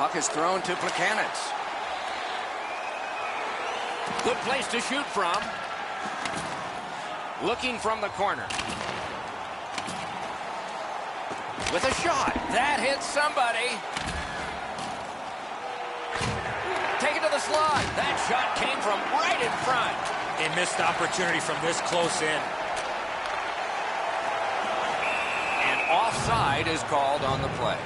Puck is thrown to Plekanec. Good place to shoot from. Looking from the corner. With a shot. That hits somebody. Taken to the slot. That shot came from right in front. A missed opportunity from this close in. And offside is called on the play.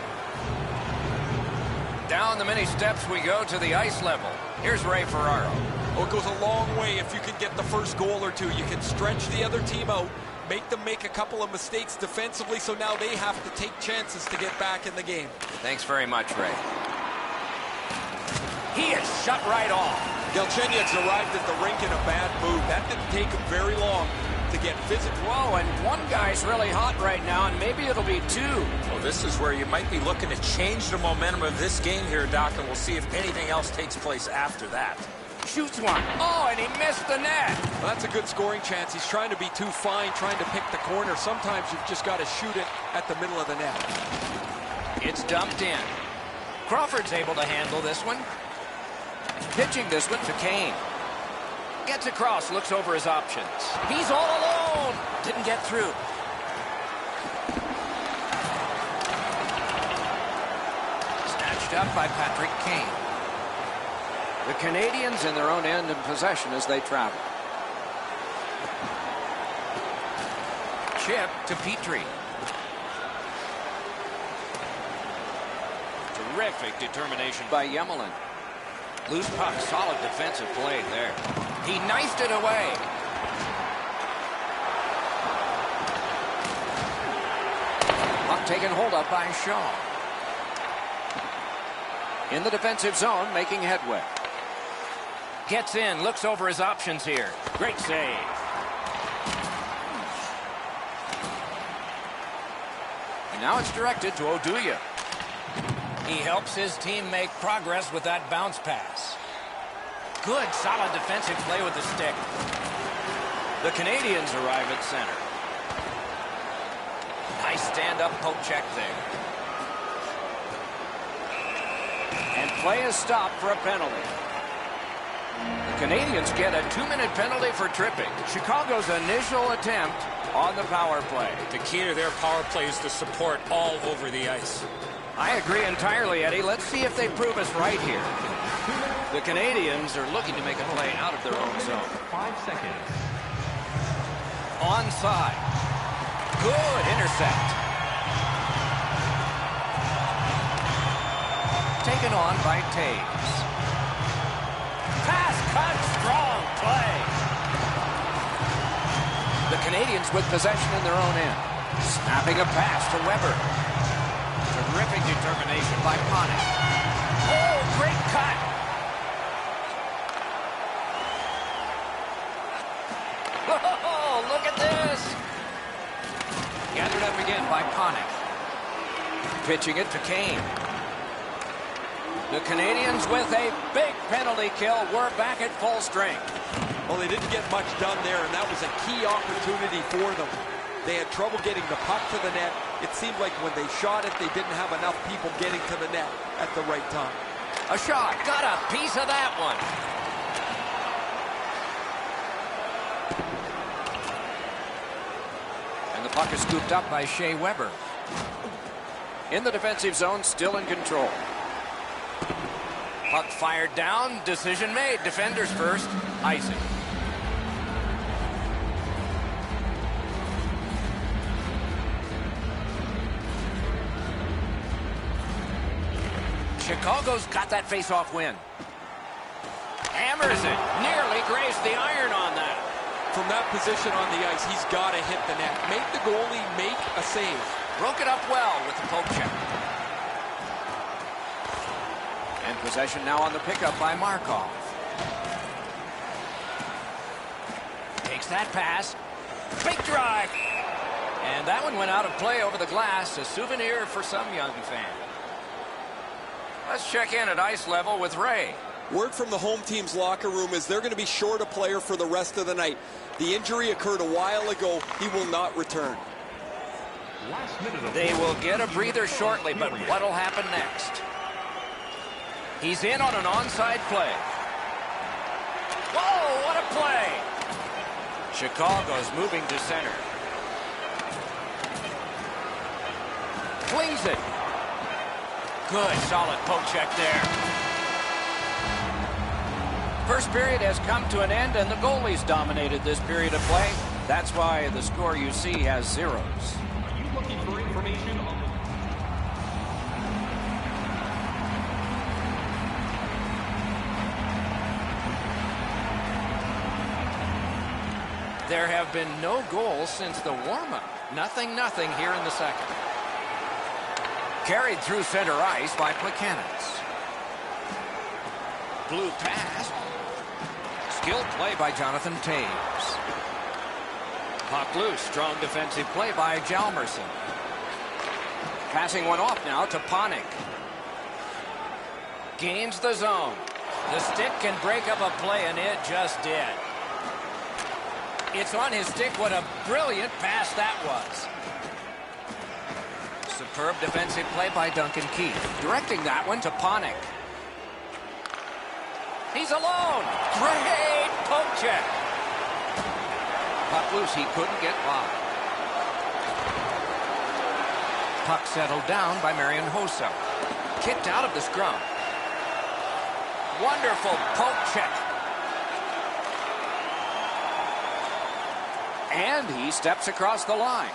Down the many steps we go to the ice level. Here's Ray Ferraro. Well, it goes a long way if you can get the first goal or two. You can stretch the other team out, make them make a couple of mistakes defensively, so now they have to take chances to get back in the game. Thanks very much, Ray. He is shut right off. Galchenyuk's arrived at the rink in a bad mood. That didn't take him very long to get physical. Whoa, and one guy's really hot right now, and maybe it'll be two. Well, this is where you might be looking to change the momentum of this game here, Doc, and we'll see if anything else takes place after that. Shoots one. Oh, and he missed the net. Well, that's a good scoring chance. He's trying to be too fine, trying to pick the corner. Sometimes you've just got to shoot it at the middle of the net. It's dumped in. Crawford's able to handle this one. Pitching this one to Kane. Gets across, looks over his options. He's all alone. Didn't get through. Snatched up by Patrick Kane. The Canadians in their own end in possession as they travel. Chip to Petrie. Terrific determination by Yemelin. Loose puck, solid defensive play there. He knifed it away. Puck taken hold of by Shaw. In the defensive zone, making headway. Gets in, looks over his options here. Great save. And now it's directed to Oduya. He helps his team make progress with that bounce pass. Good, solid defensive play with the stick. The Canadians arrive at center. Nice stand-up poke check there. And play is stopped for a penalty. The Canadians get a 2-minute penalty for tripping. Chicago's initial attempt on the power play. The key to their power play is the support all over the ice. I agree entirely, Eddie. Let's see if they prove us right here. The Canadians are looking to make a play out of their own zone. 5 seconds. Onside. Good intercept. Taken on by Taves. Pass cut, strong play. The Canadians with possession in their own end. Snapping a pass to Weber. Terrific determination by Panik. Oh, great cut. Oh, look at this. Gathered up again by Panik. Pitching it to Kane. The Canadians with a big penalty kill. We're back at full strength. Well, they didn't get much done there, and that was a key opportunity for them. They had trouble getting the puck to the net. It seemed like when they shot it, they didn't have enough people getting to the net at the right time. A shot. Got a piece of that one. And the puck is scooped up by Shea Weber. In the defensive zone, still in control. Puck fired down. Decision made. Defenders first. Icing. Chicago's got that face-off win. Hammers it. Nearly grazed the iron on that. From that position on the ice, he's got to hit the net. Make the goalie make a save. Broke it up well with the poke check. And possession now on the pickup by Markov. Takes that pass. Big drive. And that one went out of play over the glass. A souvenir for some young fan. Let's check in at ice level with Ray. Word from the home team's locker room is they're going to be short a player for the rest of the night. The injury occurred a while ago. He will not return. Last minute of They will get a breather shortly, but what'll happen next? He's in on an onside play. Whoa, what a play! Chicago's moving to center. Flings it. Good, solid poke check there. First period has come to an end, and the goalies dominated this period of play. That's why the score you see has zeros. Are you looking for information on the... There have been no goals since the warm-up. 0-0 here in the second. Carried through center ice by Plekanec. Blue pass. Skilled play by Jonathan Toews. Puck loose. Strong defensive play by Hjalmarsson. Passing one off now to Panik. Gains the zone. The stick can break up a play, and it just did. It's on his stick. What a brilliant pass that was. Superb defensive play by Duncan Keith. Directing that one to Panik. He's alone. Great poke check. Puck loose. He couldn't get by. Puck settled down by Marian Hossa. Kicked out of the scrum. Wonderful poke check. And he steps across the line.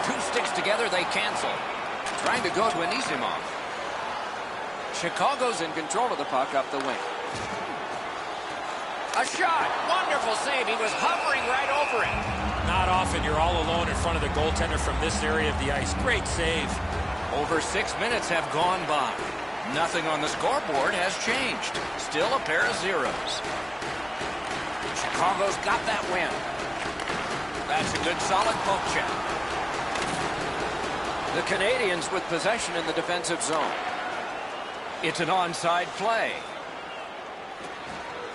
Two sticks together, they cancel. Trying to go to Anisimov. Chicago's in control of the puck up the wing. A shot! Wonderful save. He was hovering right over it. Not often you're all alone in front of the goaltender from this area of the ice. Great save. Over 6 minutes have gone by. Nothing on the scoreboard has changed. Still a pair of zeros. Chicago's got that win. That's a good solid poke check. The Canadians with possession in the defensive zone. It's an onside play.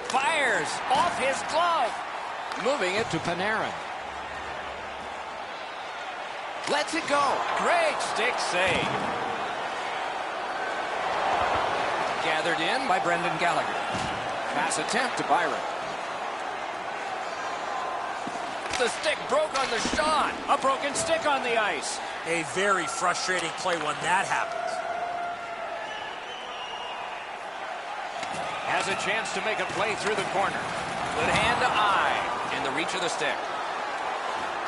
Fires off his glove. Moving it to Panarin. Lets it go. Great stick save. Gathered in by Brendan Gallagher. Pass attempt to Byron. The stick broke on the shot. A broken stick on the ice. A very frustrating play when that happens. Has a chance to make a play through the corner. Good hand to eye in the reach of the stick.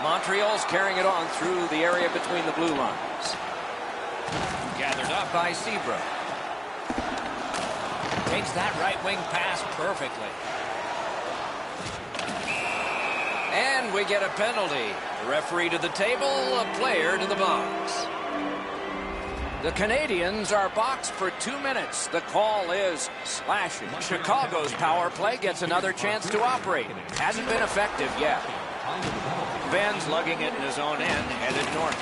Montreal's carrying it on through the area between the blue lines. Gathered up by Seabrook. Takes that right wing pass perfectly. And we get a penalty. The referee to the table, a player to the box. The Canadians are boxed for 2 minutes. The call is slashing. Chicago's power play gets another chance to operate. Hasn't been effective yet. Ben's lugging it in his own end, headed north.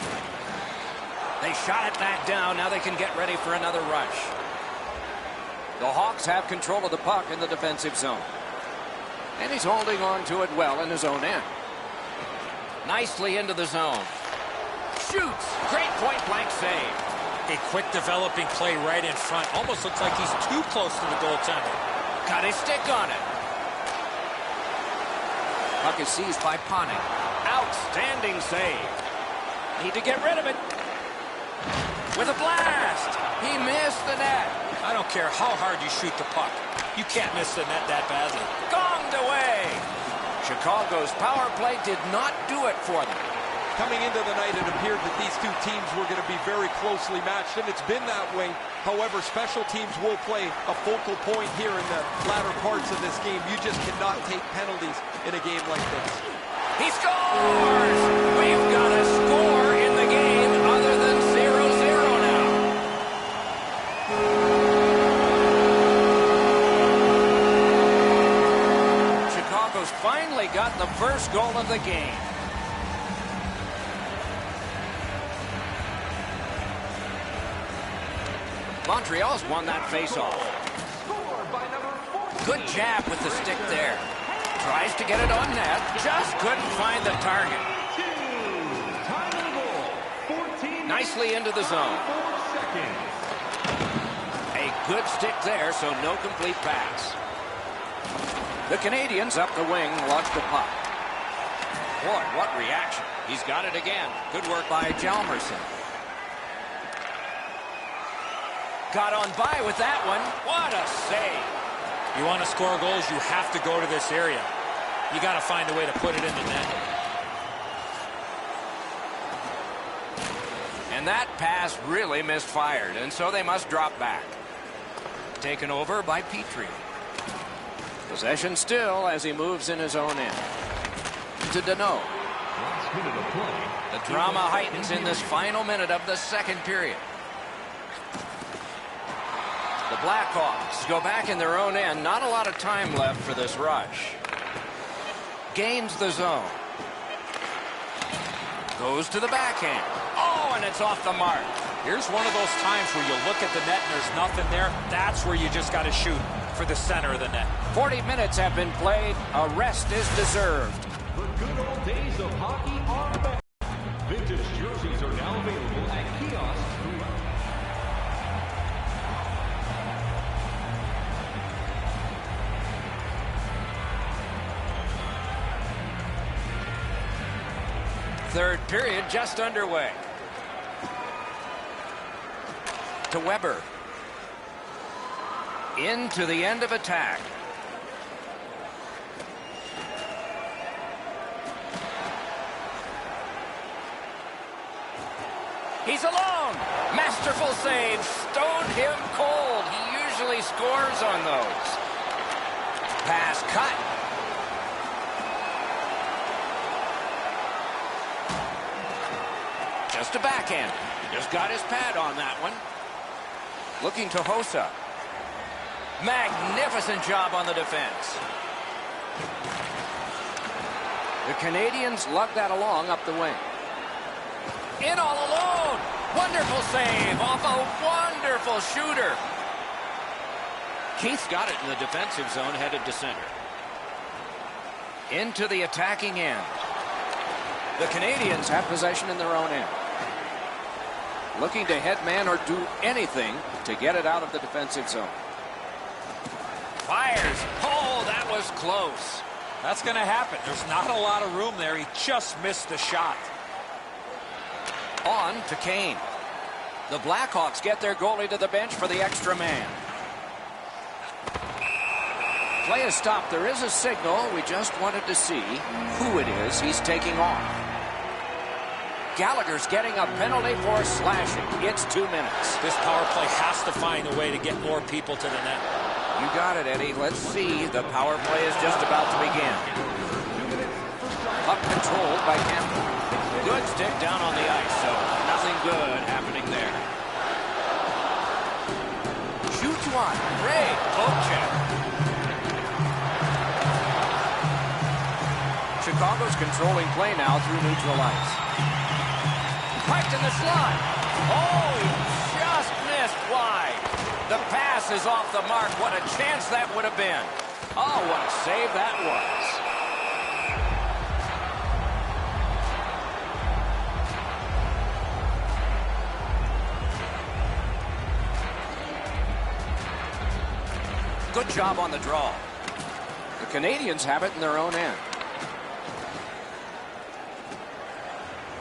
They shot it back down. Now they can get ready for another rush. The Hawks have control of the puck in the defensive zone. And he's holding on to it well in his own end. Nicely into the zone. Shoots. Great point-blank save. A quick developing play right in front. Almost looks like he's too close to the goaltender. Got his stick on it. Puck is seized by Panik. Outstanding save. Need to get rid of it. With a blast. He missed the net. I don't care how hard you shoot the puck. You can't miss the net that badly. Gonged away. Chicago's power play did not do it for them. Coming into the night, it appeared that these two teams were going to be very closely matched, and it's been that way. However, special teams will play a focal point here in the latter parts of this game. You just cannot take penalties in a game like this. He scores! We've got a score in the game other than 0-0 now. Chicago's finally got the first goal of the game. Montreal's won that faceoff. Good jab with the stick there. Tries to get it on net. Just couldn't find the target. Nicely into the zone. Good stick there, so no complete pass. The Canadians up the wing launch the puck. Boy, what reaction. He's got it again. Good work by Hjalmarsson. Got on by with that one. What a save. You want to score goals, you have to go to this area. You got to find a way to put it in the net. And that pass really misfired, and so they must drop back. Taken over by Petrie. Possession still as he moves in his own end. To Deneau. The drama heightens in this final minute of the second period. The Blackhawks go back in their own end. Not a lot of time left for this rush. Gains the zone. Goes to the backhand. Oh, and it's off the mark. Here's one of those times where you look at the net and there's nothing there. That's where you just got to shoot for the center of the net. 40 minutes have been played. A rest is deserved. The good old days of hockey are back. Vintage jerseys are now available at kiosks throughout. Third period just underway. To Weber. Into the end of attack. He's alone. Masterful save. Stoned him cold. He usually scores on those. Pass cut. Just a backhand. Just got his pad on that one. Looking to Hossa. Magnificent job on the defense. The Canadians lug that along up the wing. In all alone. Wonderful save off a wonderful shooter. Keith's got it in the defensive zone, headed to center. Into the attacking end. The Canadians have possession in their own end. Looking to head man or do anything to get it out of the defensive zone. Fires. Oh, that was close. That's going to happen. There's not a lot of room there. He just missed the shot. On to Kane. The Blackhawks get their goalie to the bench for the extra man. Play is stopped. There is a signal. We just wanted to see who it is he's taking off. Gallagher's getting a penalty for slashing. It's 2 minutes. This power play has to find a way to get more people to the net. You got it, Eddie. Let's see. The power play is just about to begin. Puck controlled by Campbell. Good stick down on the ice, so nothing good happening there. Shoots one. Great poke check. Chicago's controlling play now through neutral ice. Piped in the slot. Oh, he just missed wide. The pass is off the mark. What a chance that would have been. Oh, what a save that was. Good job on the draw. The Canadians have it in their own end.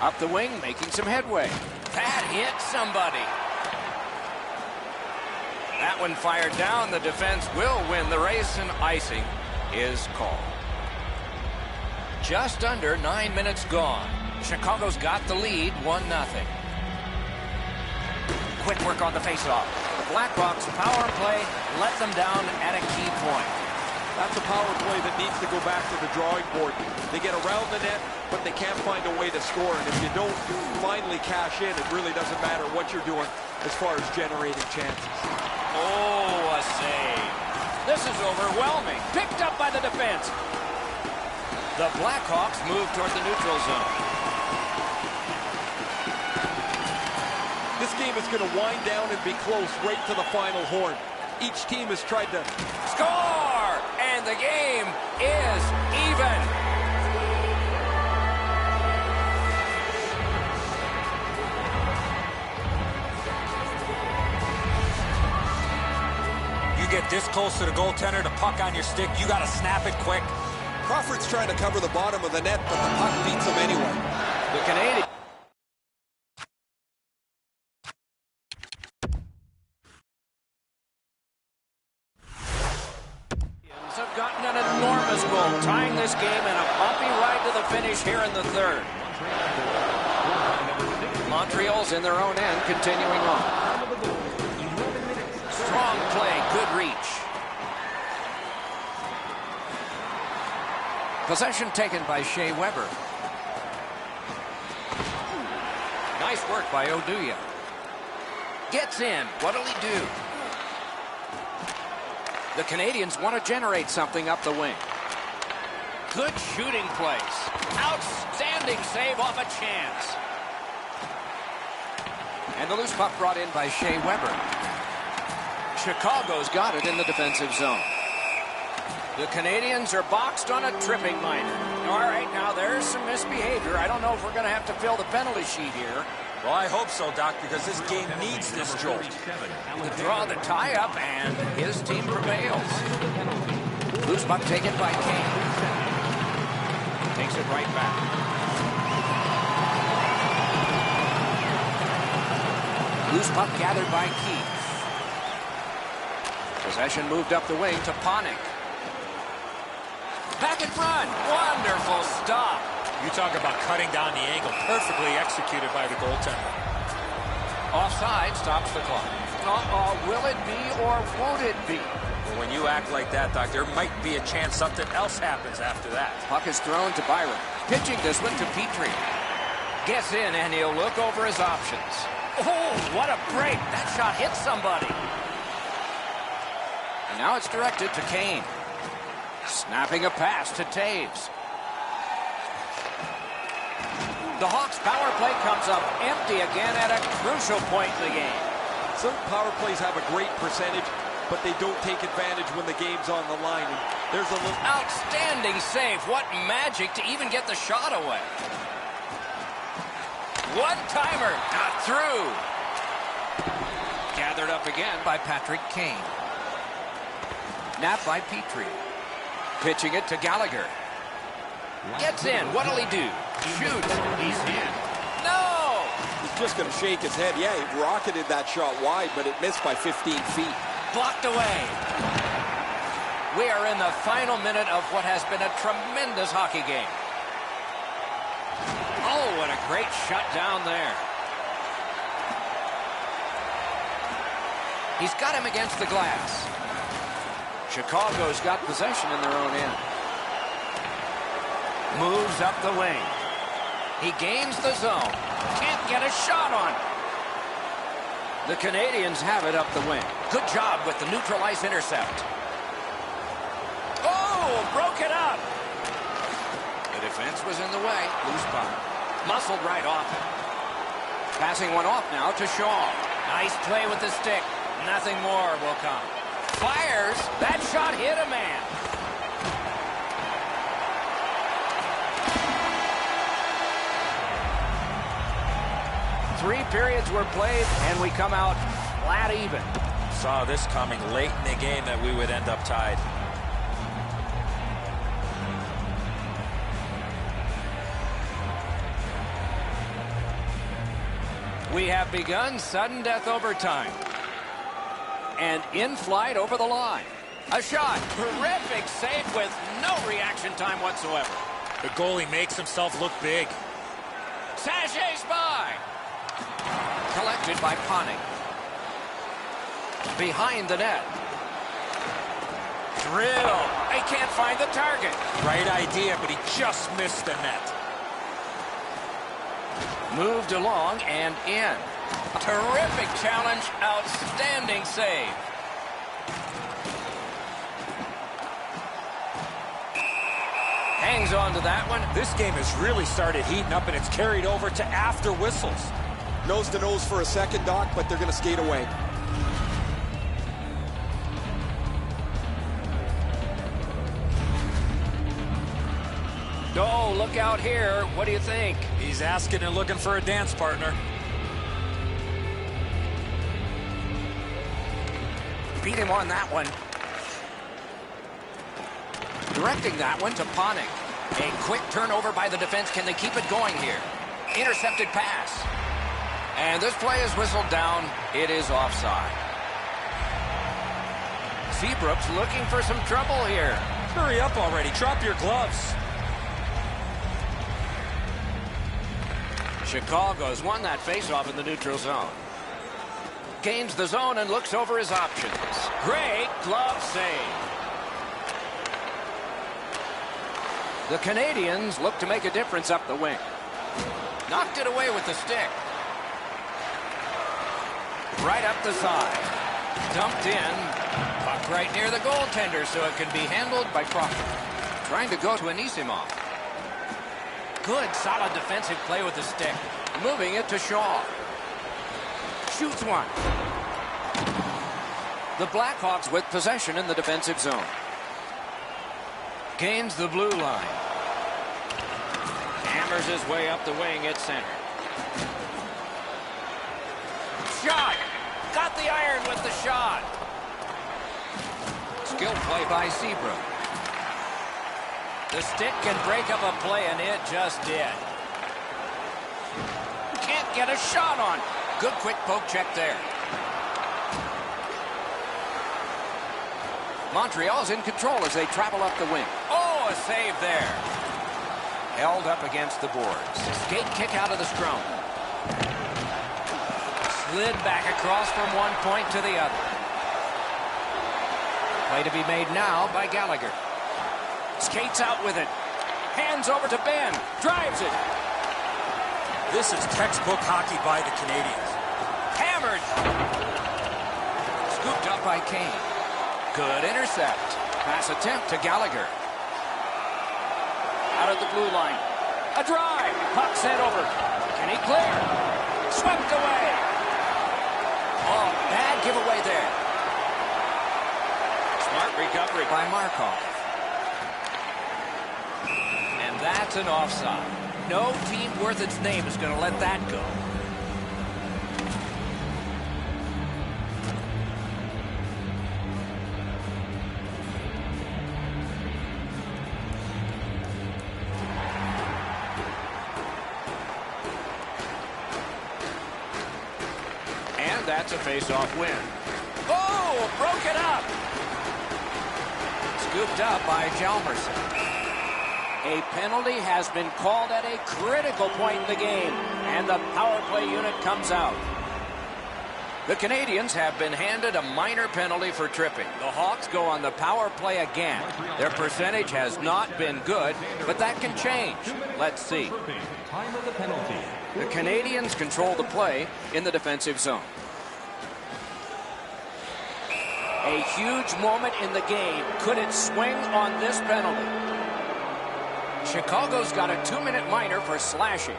Up the wing, making some headway. That hit somebody. That one fired down. The defense will win the race, and icing is called. Just under 9 minutes gone. Chicago's got the lead, 1-0. Quick work on the faceoff. The Blackhawks power play let them down at a key point. That's a power play that needs to go back to the drawing board. They get around the net, but they can't find a way to score. And if you don't finally cash in, it really doesn't matter what you're doing as far as generating chances. Oh, a save. This is overwhelming. Picked up by the defense. The Blackhawks move toward the neutral zone. This game is going to wind down and be close right to the final horn. Each team has tried to score, and the game is even. get this close to the goaltender, the puck on your stick, you got to snap it quick. Crawford's trying to cover the bottom of the net, but the puck beats him anyway. The Canadians have gotten an enormous goal, tying this game in a bumpy ride to the finish here in the third. Montreal's in their own end, continuing on. Strong play, good reach. Possession taken by Shea Weber. Nice work by Oduya. Gets in. What'll he do? The Canadians want to generate something up the wing. Good shooting place. Outstanding save off a chance. And the loose puck brought in by Shea Weber. Chicago's got it in the defensive zone. The Canadians are boxed on a tripping minor. All right, now there's some misbehavior. I don't know if we're going to have to fill the penalty sheet here. Well, I hope so, Doc, because this game needs this jolt. To draw the tie-up, and his team prevails. Loose puck taken by Kane. Takes it right back. Loose puck gathered by Keith. Possession moved up the wing to Panik. Back in front. Wonderful stop. You talk about cutting down the angle. Perfectly executed by the goaltender. Offside stops the clock. Will it be or won't it be? Well, when you act like that, Doc, there might be a chance something else happens after that. Puck is thrown to Byron. Pitching this one to Petrie. Gets in, and he'll look over his options. Oh, what a break. That shot hit somebody. And now it's directed to Kane. Snapping a pass to Taves. The Hawks' power play comes up empty again at a crucial point in the game. Some power plays have a great percentage, but they don't take advantage when the game's on the line. And there's a little outstanding save. What magic to even get the shot away. One-timer, not through. Gathered up again by Patrick Kane. Napped by Petrie. Pitching it to Gallagher. Gets in. What'll he do? Shoots. He's in. No! He's just going to shake his head. Yeah, he rocketed that shot wide, but it missed by 15 feet. Blocked away. We are in the final minute of what has been a tremendous hockey game. Oh, what a great shutdown there. He's got him against the glass. Chicago's got possession in their own end. Moves up the wing. He gains the zone. Can't get a shot on. The Canadians have it up the wing. Good job with the neutral ice intercept. Oh, broke it up. The defense was in the way. Loose puck. Muscled right off it. Passing one off now to Shaw. Nice play with the stick. Nothing more will come. Fires. That shot hit a man. Three periods were played, and we come out flat even. Saw this coming late in the game that we would end up tied. We have begun sudden death overtime. And in flight over the line. A shot. Terrific save with no reaction time whatsoever. The goalie makes himself look big. Sashays by. Collected by Panik. Behind the net. Drill. They can't find the target. Right idea, but he just missed the net. Moved along and in. Terrific challenge. Outstanding save. Hangs on to that one. This game has really started heating up, and it's carried over to after whistles. Nose to nose for a second, Doc, but they're going to skate away. Oh, look out here. What do you think? He's asking and looking for a dance partner. beat him on that one. Directing that one to Panik. A quick turnover by the defense. Can they keep it going here? Intercepted pass. And this play is whistled down. It is offside. Seabrook's looking for some trouble here. Hurry up already. Drop your gloves. Chicago's won that faceoff in the neutral zone. Gains the zone and looks over his options. Great glove save. The Canadians look to make a difference up the wing. Knocked it away with the stick. Right up the side. Dumped in. Puck right near the goaltender so it can be handled by Crawford. Trying to go to Anisimov. Good, solid defensive play with the stick. Moving it to Shaw. Shoots one. The Blackhawks with possession in the defensive zone. Gains the blue line. Hammers his way up the wing at center. Shot. Got the iron with the shot. Skill play by Seabrook. The stick can break up a play, and it just did. Can't get a shot on. Good quick poke check there. Montreal's in control as they travel up the wing. Oh, a save there. Held up against the boards. Skate kick out of the scrum. Slid back across from one point to the other. Play to be made now by Gallagher. Skates out with it. Hands over to Ben. Drives it. This is textbook hockey by the Canadians. Hammered. Scooped up by Kane. Good intercept. Pass attempt to Gallagher. Out of the blue line. A drive. Puck sent over. Can he clear? Swept away. Oh, bad giveaway there. Smart recovery by Markov. And that's an offside. No team worth its name is going to let that go. And that's a face-off win. Oh, broke it up. Scooped up by Hjalmarsson. A penalty has been called at a critical point in the game, and the power play unit comes out. The Canadians have been handed a minor penalty for tripping. The Hawks go on the power play again. Their percentage has not been good, but that can change. Let's see. Time of the penalty. The Canadians control the play in the defensive zone. A huge moment in the game. Could it swing on this penalty? Chicago's got a 2-minute minor for slashing.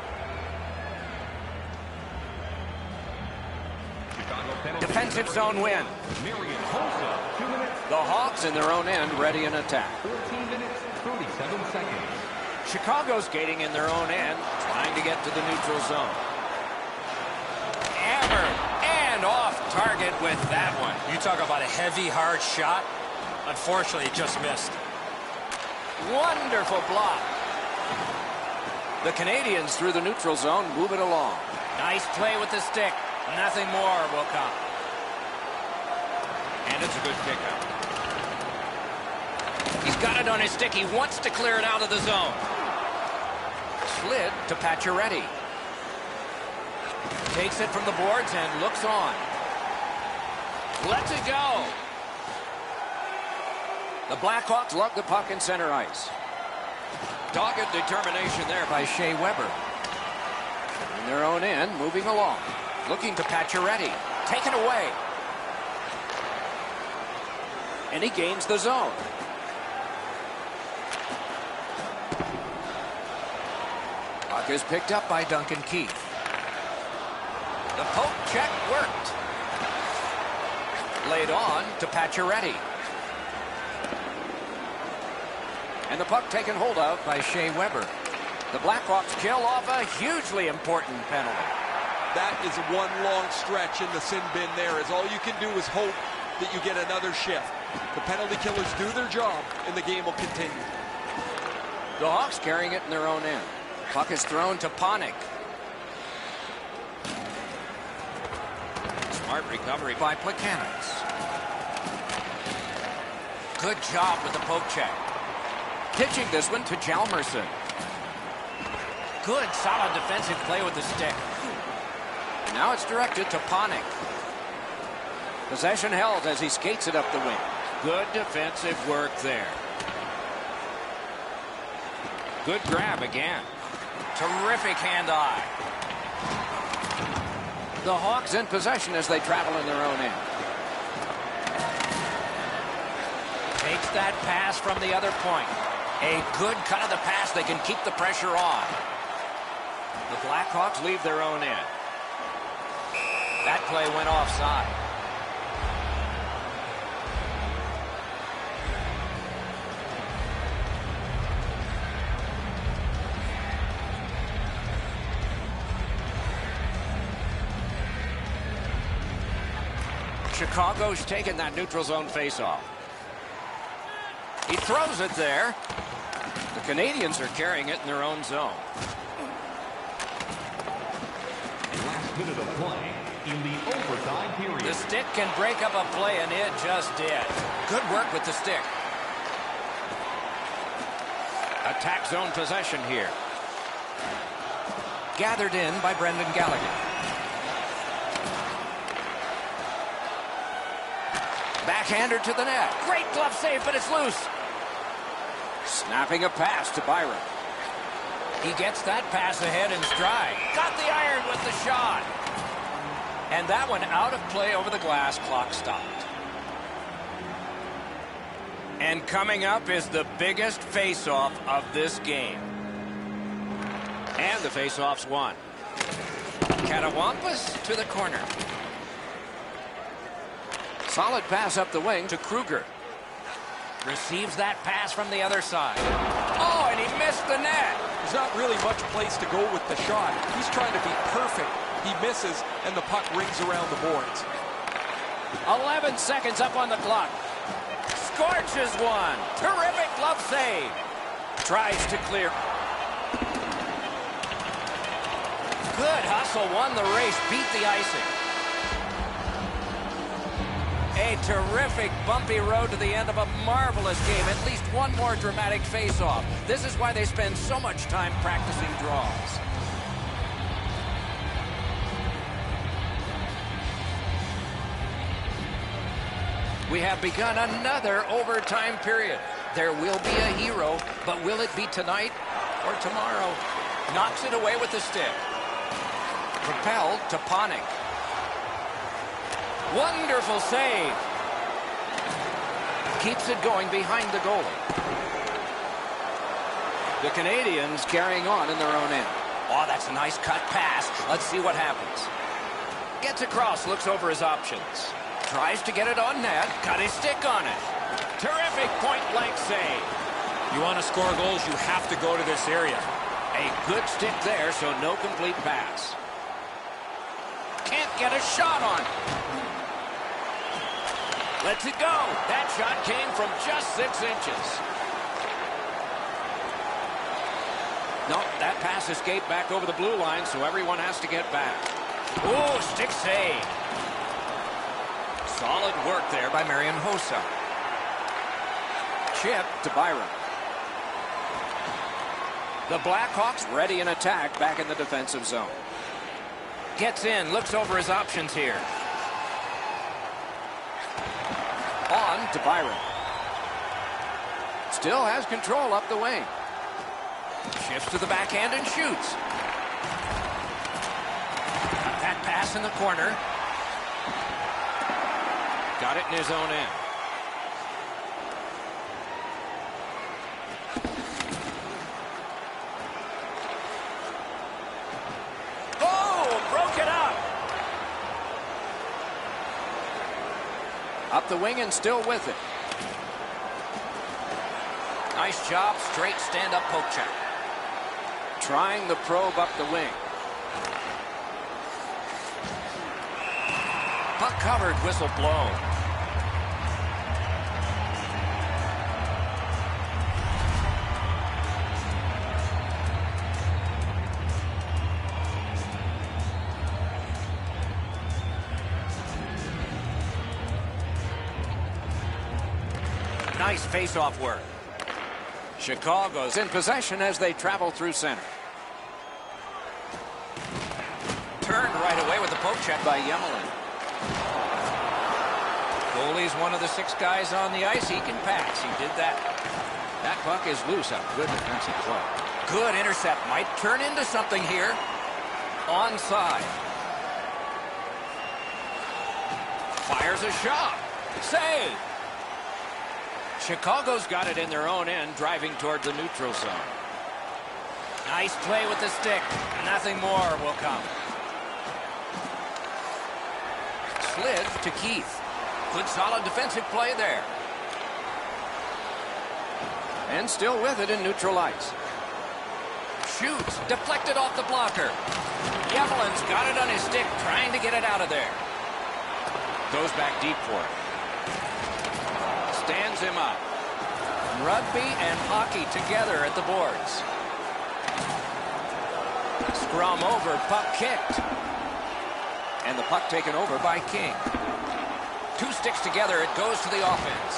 Defensive zone win. The Hawks in their own end ready in attack. 14 minutes, 37 seconds. Chicago's skating in their own end, trying to get to the neutral zone. Hammered and off target with that one. You talk about a heavy, hard shot. Unfortunately, it just missed. Wonderful block. The Canadians through the neutral zone move it along. Nice play with the stick. Nothing more will come. And it's a good pickup. He's got it on his stick. He wants to clear it out of the zone. Slid to Pacioretty. Takes it from the boards and looks on. Lets it go. The Blackhawks lug the puck in center ice. Dogged determination there by Shea Weber. In their own end, moving along. Looking to Pacioretty. Taken away. And he gains the zone. Puck is picked up by Duncan Keith. The poke check worked. Laid on to Pacioretty. And the puck taken hold of by Shea Weber. The Blackhawks kill off a hugely important penalty. That is one long stretch in the sin bin there, as all you can do is hope that you get another shift. The penalty killers do their job, and the game will continue. The Hawks carrying it in their own end. Puck is thrown to Panik. Smart recovery by Plekanec. Good job with the poke check. Pitching this one to Hjalmarsson. Good, solid defensive play with the stick. Now it's directed to Panik. Possession held as he skates it up the wing. Good defensive work there. Good grab again. Terrific hand-eye. The Hawks in possession as they travel in their own end. Takes that pass from the other point. A good cut of the pass. They can keep the pressure on. The Blackhawks leave their own end. That play went offside. Chicago's taken that neutral zone faceoff. He throws it there. The Canadians are carrying it in their own zone. Last minute of play in the overtime period. The stick can break up a play, and it just did. Good work with the stick. Attack zone possession here. Gathered in by Brendan Gallagher. Backhander to the net. Great glove save, but it's loose. Snapping a pass to Byron. He gets that pass ahead in stride. Got the iron with the shot. And that one out of play over the glass. Clock stopped. And coming up is the biggest face-off of this game. And the face-off's won. Catawampus to the corner. Solid pass up the wing to Kruger. Receives that pass from the other side. Oh, and he missed the net. There's not really much place to go with the shot. He's trying to be perfect. He misses, and the puck rings around the boards. 11 seconds up on the clock. Scorches one. Terrific glove save. Tries to clear. Good hustle. Won the race. Beat the icing. A terrific bumpy road to the end of a marvelous game. At least one more dramatic face-off. This is why they spend so much time practicing draws. We have begun another overtime period. There will be a hero, but will it be tonight or tomorrow? Knocks it away with the stick. Propelled to Panik. Wonderful save. Keeps it going behind the goalie. The Canadians carrying on in their own end. Oh, that's a nice cut pass. Let's see what happens. Gets across, looks over his options. Tries to get it on net. Got his stick on it. Terrific point-blank save. You want to score goals, you have to go to this area. A good stick there, so no complete pass. Can't get a shot on it. Lets it go. That shot came from just 6 inches. No, that pass escaped back over the blue line, so everyone has to get back. Oh, stick save. Solid work there by Marian Hossa. Chip to Byron. The Blackhawks ready in attack back in the defensive zone. Gets in, looks over his options here. On to Byron. Still has control up the wing. Shifts to the backhand and shoots. Got that pass in the corner. Got it in his own end. Oh, broke it up. Up the wing and still with it. Nice job, straight stand-up poke check. Trying the probe up the wing. Puck covered, whistle blown. Nice face-off work. Chicago's in possession as they travel through center. Turned right away with the poke check by Nhl18. Goalie's one of the 6 guys on the ice. He can pass. He did that. That puck is loose. A good defensive play. Good intercept. Might turn into something here. Onside. Fires a shot. Save. Chicago's got it in their own end, driving toward the neutral zone. Nice play with the stick. Nothing more will come. Slid to Keith. Good solid defensive play there. And still with it in neutral ice. Shoots. Deflected off the blocker. Nhl18's got it on his stick, trying to get it out of there. Goes back deep for it. Stands him up. Rugby and hockey together at the boards. Scrum over, puck kicked. And the puck taken over by King. 2 sticks together, it goes to the offense.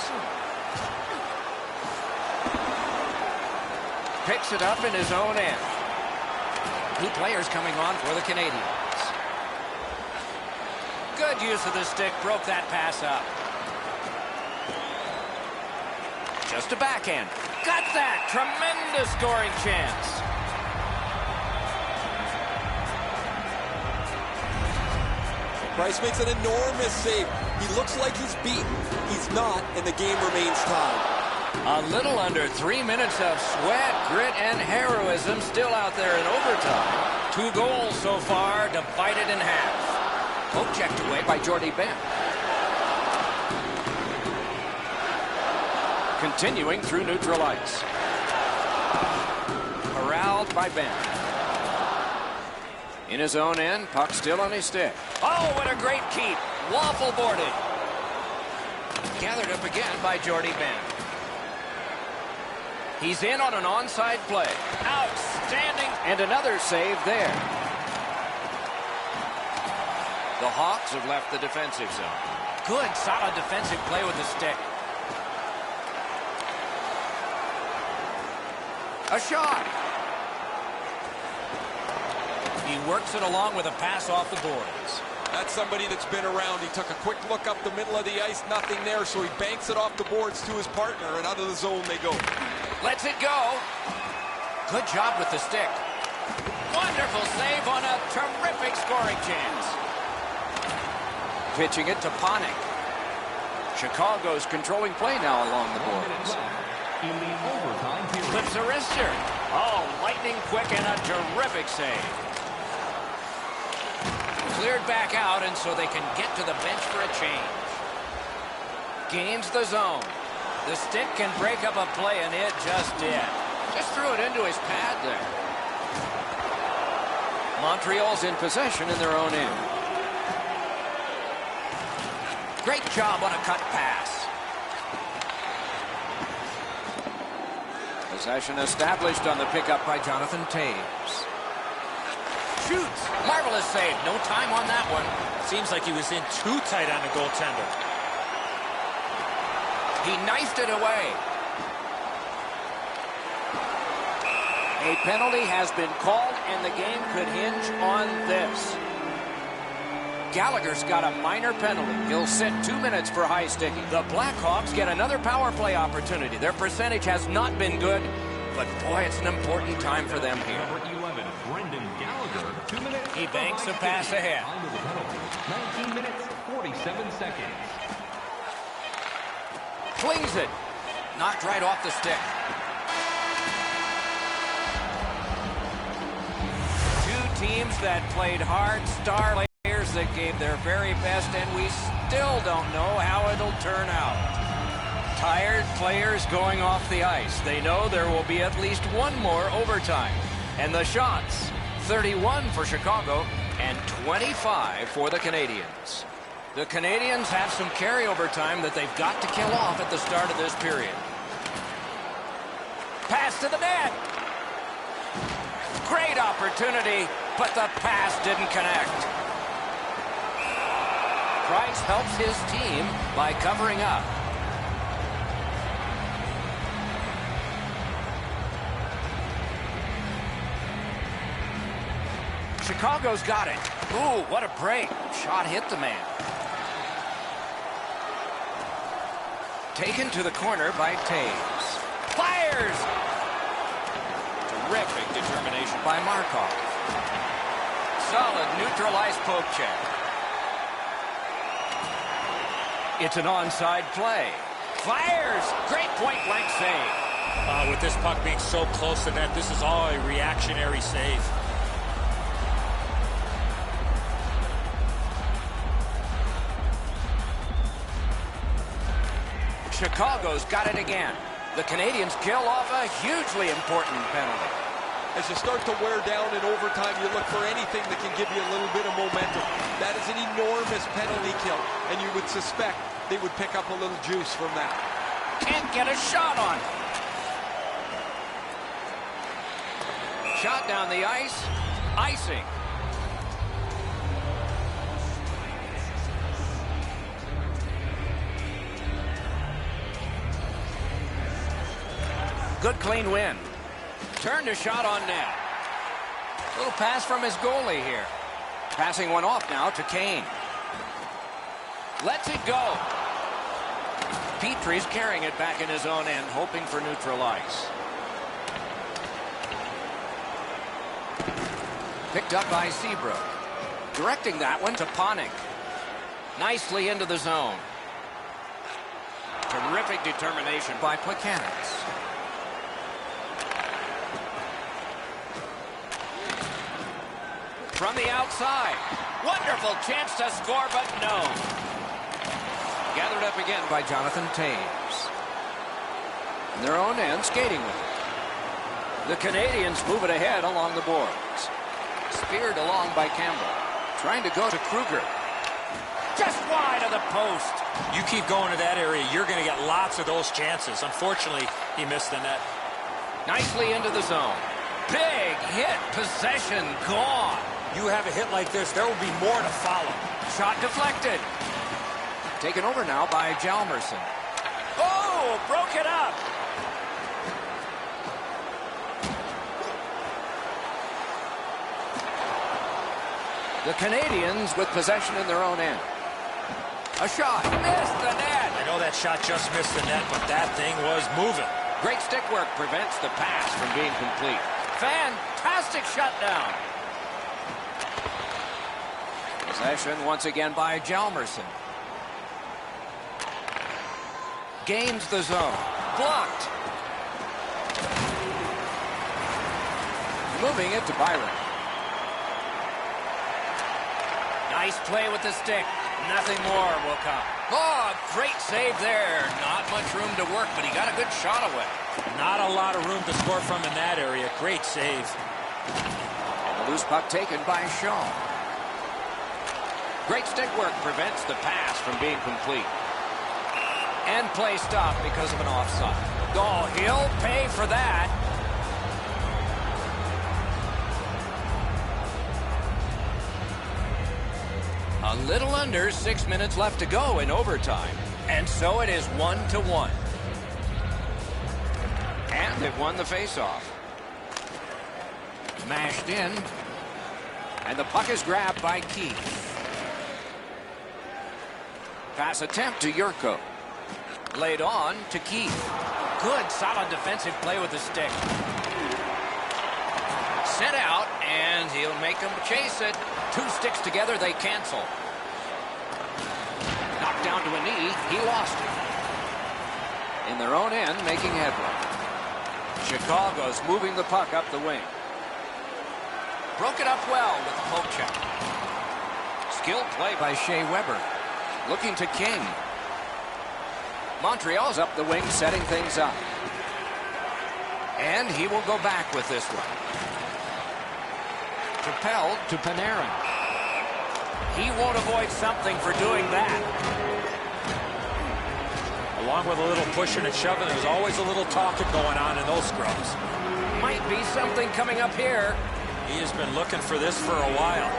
Picks it up in his own end. 2 players coming on for the Canadiens. Good use of the stick, broke that pass up. Just a backhand. Got that! Tremendous scoring chance. Price makes an enormous save. He looks like he's beaten. He's not, and the game remains tied. A little under 3 minutes of sweat, grit, and heroism still out there in overtime. 2 goals so far, divided in half. Poke checked away by Jordy Ben. Continuing through neutral ice. Corralled by Ben. In his own end, puck still on his stick. Oh, what a great keep. Waffle boarded. Gathered up again by Jordy Ben. He's in on an onside play. Outstanding. And another save there. The Hawks have left the defensive zone. Good, solid defensive play with the stick. A shot. He works it along with a pass off the boards. That's somebody that's been around. He took a quick look up the middle of the ice, nothing there, so he banks it off the boards to his partner, and out of the zone they go. Lets it go. Good job with the stick. Wonderful save on a terrific scoring chance. Pitching it to Panik. Chicago's controlling play now along the boards. In the overtime period. Flips a wrister. Oh, lightning quick and a terrific save. Cleared back out, and so they can get to the bench for a change. Gains the zone. The stick can break up a play, and it just did. Just threw it into his pad there. Montreal's in possession in their own end. Great job on a cut pass. Possession established on the pickup by Jonathan Taves. Shoots. Marvelous save. No time on that one. Seems like he was in too tight on the goaltender. He knifed it away. A penalty has been called, and the game could hinge on this. Gallagher's got a minor penalty. He'll sit 2 minutes for high sticking. The Blackhawks get another power play opportunity. Their percentage has not been good, but boy, it's an important time for them here. Number 11, Brendan Gallagher. 2 minutes. He banks a pass ahead. Under the penalty. 19 minutes, 47 seconds. Flings it. Knocked right off the stick. Two teams that played hard, star players that gave their very best, and we still don't know how it'll turn out. Tired players going off the ice. They know there will be at least one more overtime. And the shots, 31 for Chicago and 25 for the Canadiens. The Canadiens have some carryover time that they've got to kill off at the start of this period. Pass to the net. Great opportunity, but the pass didn't connect. Price helps his team by covering up. Chicago's got it. Ooh, what a break. Shot hit the man. Taken to the corner by Taves. Fires! Terrific determination by Markov. Solid neutralized poke check. It's an onside play. Fires! Great point-blank save. With this puck being so close to net, this is all a reactionary save. Chicago's got it again. The Canadians kill off a hugely important penalty. As you start to wear down in overtime, you look for anything that can give you a little bit of momentum. That is an enormous penalty kill, and you would suspect they would pick up a little juice from that. Can't get a shot on. Shot down the ice. Icing. Good clean win. Turned a shot on net. Little pass from his goalie here. Passing one off now to Kane. Lets it go. Petrie's carrying it back in his own end, hoping for neutral ice. Picked up by Seabrook. Directing that one to Panik. Nicely into the zone. Terrific determination by Plekanec. From the outside. Wonderful chance to score, but no. Gathered up again by Jonathan Taves. In their own end, skating with it. The Canadians move it ahead along the boards. Speared along by Campbell. Trying to go to Kruger. Just wide of the post. You keep going to that area, you're going to get lots of those chances. Unfortunately, he missed the net. Nicely into the zone. Big hit. Possession gone. You have a hit like this, there will be more to follow. Shot deflected. Taken over now by Hjalmarsson. Oh, broke it up. The Canadians with possession in their own end. A shot. Missed the net. I know that shot just missed the net, but that thing was moving. Great stick work prevents the pass from being complete. Fantastic shutdown. Possession once again by Hjalmarsson. Gains the zone. Blocked. Moving it to Byron. Nice play with the stick. Nothing more will come. Oh, great save there. Not much room to work, but he got a good shot away. Not a lot of room to score from in that area. Great save. And the loose puck taken by Shaw. Great stick work prevents the pass from being complete. And play stopped because of an offside. Oh, he'll pay for that. A little under 6 minutes left to go in overtime. And so it is 1-1. And they've won the faceoff. Mashed in. And the puck is grabbed by Keith. Pass attempt to Yurko. Laid on to Keith. Good, solid defensive play with the stick. Sent out, and he'll make them chase it. Two sticks together, they cancel. Knocked down to a knee, he lost it. In their own end, making headway. Chicago's moving the puck up the wing. Broke it up well with the poke check. Skilled play by Shea Weber. Looking to King. Montreal's up the wing, setting things up. And he will go back with this one. Propelled to Panarin. He won't avoid something for doing that. Along with a little pushing and shoving, there's always a little talking going on in those scrums. Might be something coming up here. He has been looking for this for a while.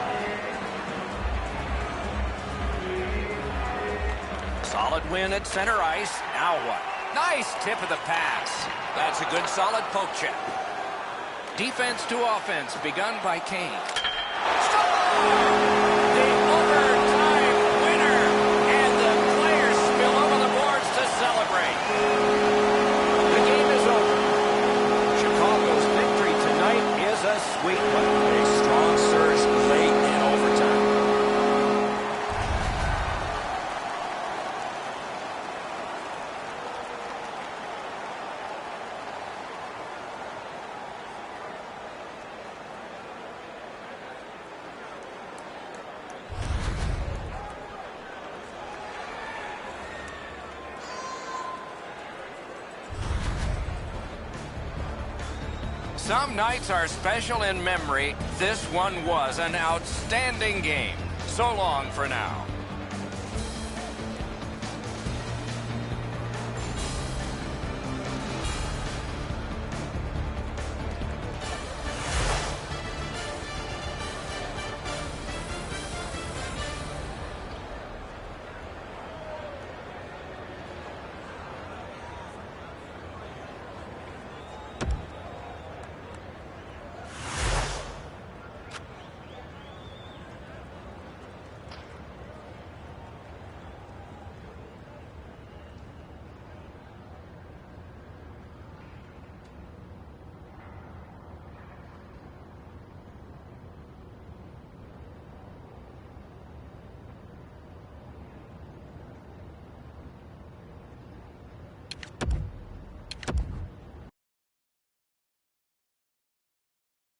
Solid win at center ice. Now what? Nice tip of the pass. That's a good solid poke check. Defense to offense begun by Kane. The overtime winner. And the players spill over the boards to celebrate. The game is over. Chicago's victory tonight is a sweet one. A strong surge late in overtime. Some nights are special in memory. This one was an outstanding game. So long for now.